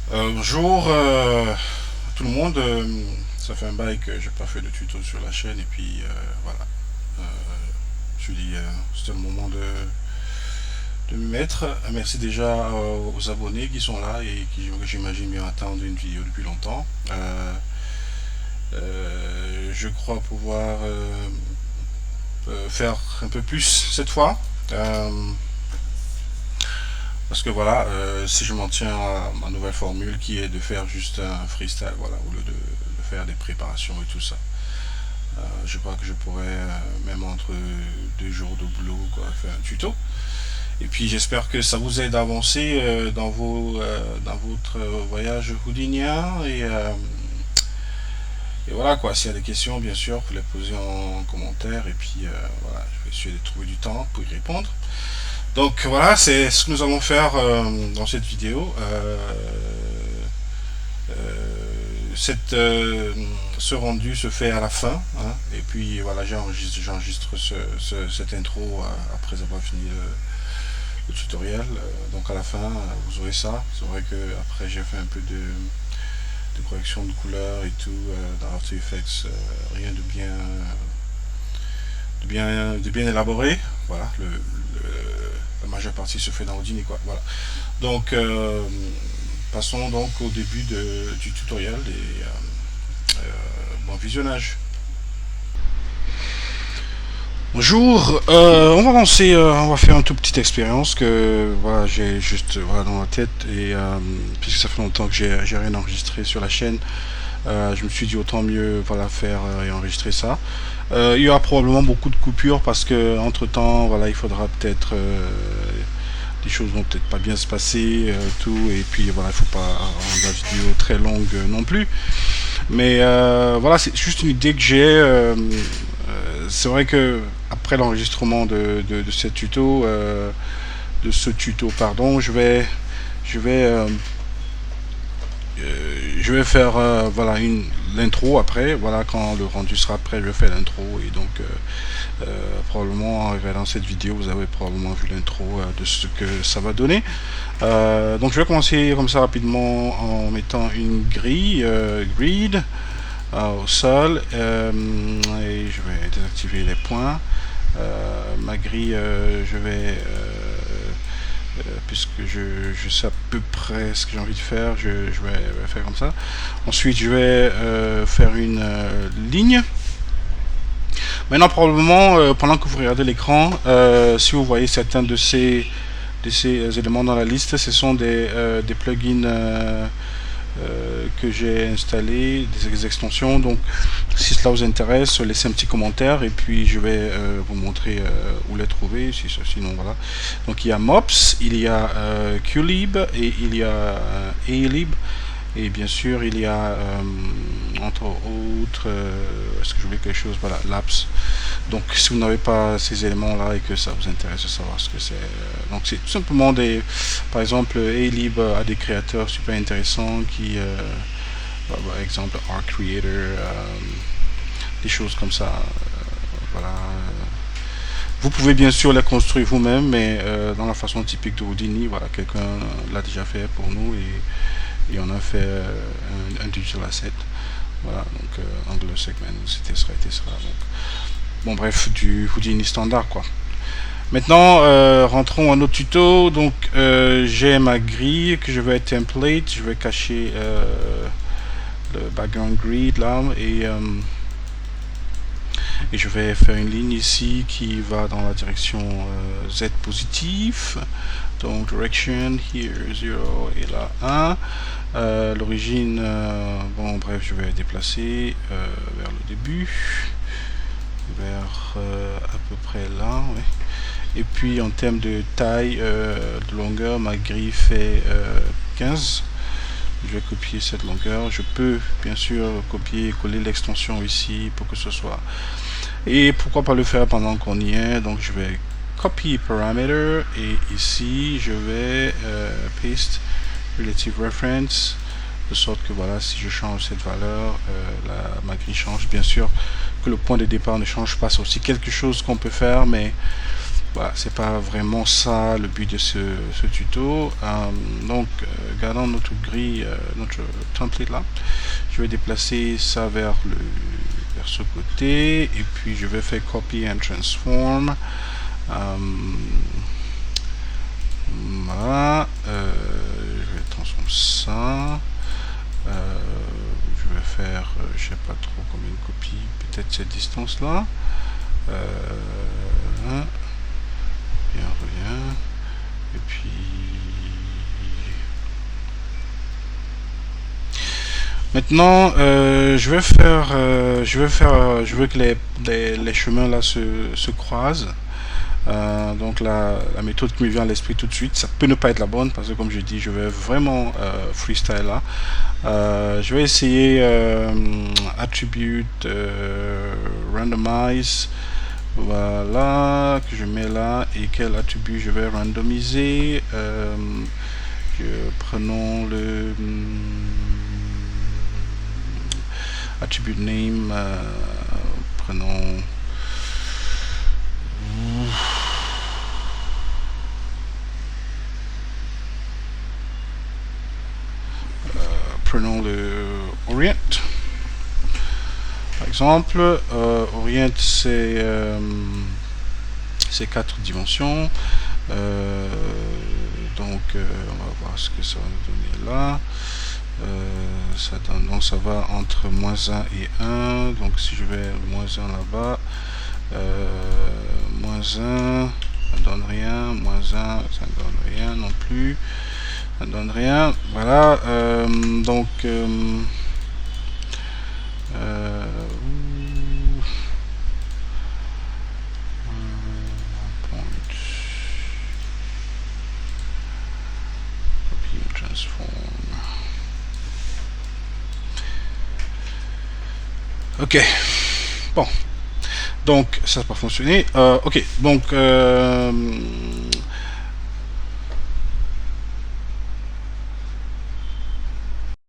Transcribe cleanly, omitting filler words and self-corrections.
Bonjour tout le monde. Ça fait un bail que j'ai pas fait de tuto sur la chaîne et puis voilà. Euh, je me suis dit c'était le moment de m'y mettre. Merci déjà aux abonnés qui sont là et qui j'imagine bien attendent une vidéo depuis longtemps. Je crois pouvoir faire un peu plus cette fois. Parce que voilà, si je m'en tiens à ma nouvelle formule qui est de faire juste un freestyle, voilà, au lieu de faire des préparations et tout ça. Je crois que je pourrais, même entre 2 jours de boulot, quoi, faire un tuto. Et puis j'espère que ça vous aide à avancer dans votre voyage houdinien. Et voilà quoi, s'il y a des questions, bien sûr, vous les posez en commentaire. Et puis voilà, je vais essayer de trouver du temps pour y répondre. Donc voilà, c'est ce que nous allons faire dans cette vidéo. Ce rendu se fait à la fin, hein, et puis voilà, j'enregistre cette intro après avoir fini le tutoriel. Donc à la fin, vous aurez ça. Vous aurez que après j'ai fait un peu de correction de couleurs et tout dans After Effects, rien de bien élaboré. Voilà, la majeure partie se fait dans Houdini, quoi. Voilà. Donc passons donc au début du tutoriel et bon visionnage. Bonjour, on va lancer, on va faire une toute petite expérience que voilà j'ai juste voilà, dans la tête et puisque ça fait longtemps que j'ai rien enregistré sur la chaîne, je me suis dit autant mieux voilà faire et enregistrer ça. Il y aura probablement beaucoup de coupures parce que entre temps voilà il faudra peut-être les choses vont peut-être pas bien se passer tout et puis voilà il faut pas rendre la vidéo très longue non plus. Mais voilà c'est juste une idée que j'ai. C'est vrai que après l'enregistrement de ce tuto, pardon, je vais faire voilà l'intro après. Voilà quand le rendu sera prêt, je fais l'intro et donc probablement en regardant cette vidéo, vous avez probablement vu l'intro de ce que ça va donner. Donc je vais commencer comme ça rapidement en mettant une grille grid au sol et je vais désactiver les points. Ma grille, je vais puisque je sais à peu près ce que j'ai envie de faire, je vais faire comme ça. Ensuite je vais faire une ligne. Maintenant probablement pendant que vous regardez l'écran, si vous voyez certains de ces éléments dans la liste, ce sont des plugins que j'ai installé, des extensions. Donc si cela vous intéresse, laissez un petit commentaire et puis je vais vous montrer où les trouver. Sinon voilà. Donc il y a Mops, il y a QLib et il y a ALib. Et bien sûr, il y a, entre autres, est-ce que j'oublie quelque chose? Voilà, Labs. Donc, si vous n'avez pas ces éléments-là et que ça vous intéresse de savoir ce que c'est, donc c'est tout simplement des, par exemple, A-Lib a des créateurs super intéressants qui, par exemple, Art Creator, des choses comme ça, voilà. Vous pouvez bien sûr les construire vous-même, mais dans la façon typique de Houdini, voilà, quelqu'un l'a déjà fait pour nous et on a fait un digital asset, voilà, donc angle segment, etc. Donc, bon bref, du Houdini standard quoi. Maintenant, rentrons à notre tuto. Donc, j'ai ma grille que je vais template. Je vais cacher le background grid là et je vais faire une ligne ici qui va dans la direction Z positif. Donc direction here 0 et là 1. L'origine, bon bref, je vais déplacer vers le début, vers à peu près là, ouais. Et puis en termes de taille, de longueur, ma grille fait 15. Je vais copier cette longueur. Je peux bien sûr copier et coller l'extension ici pour que ce soit. Et pourquoi pas le faire pendant qu'on y est. Donc je vais copy parameter et ici je vais paste relative reference de sorte que voilà, si je change cette valeur, ma grille change. Bien sûr que le point de départ ne change pas. C'est aussi quelque chose qu'on peut faire, mais voilà, c'est pas vraiment ça le but de ce tuto. Donc regardons notre grille, notre template là. Je vais déplacer ça vers ce côté et puis je vais faire copy and transform. Voilà, je vais transformer ça. Je vais faire, je sais pas trop combien de copies, peut-être cette distance là. Bien, revient. Et puis maintenant, je veux que les chemins là se croisent. Donc la méthode qui me vient à l'esprit tout de suite, ça peut ne pas être la bonne parce que comme je dis, je vais vraiment freestyle là. Je vais essayer attribute randomize, voilà, que je mets là, et quel attribut je vais randomiser. Prenons le attribute name, prenons le orient par exemple. Orient c'est 4 dimensions, donc on va voir ce que ça va nous donner là. Donc ça va entre -1 et 1, donc si je vais -1 là-bas, -1 ça ne donne rien, -1 ça ne donne rien non plus, ça ne donne rien, voilà. Donc ok, bon, donc ça n'a pas fonctionné. Ok, donc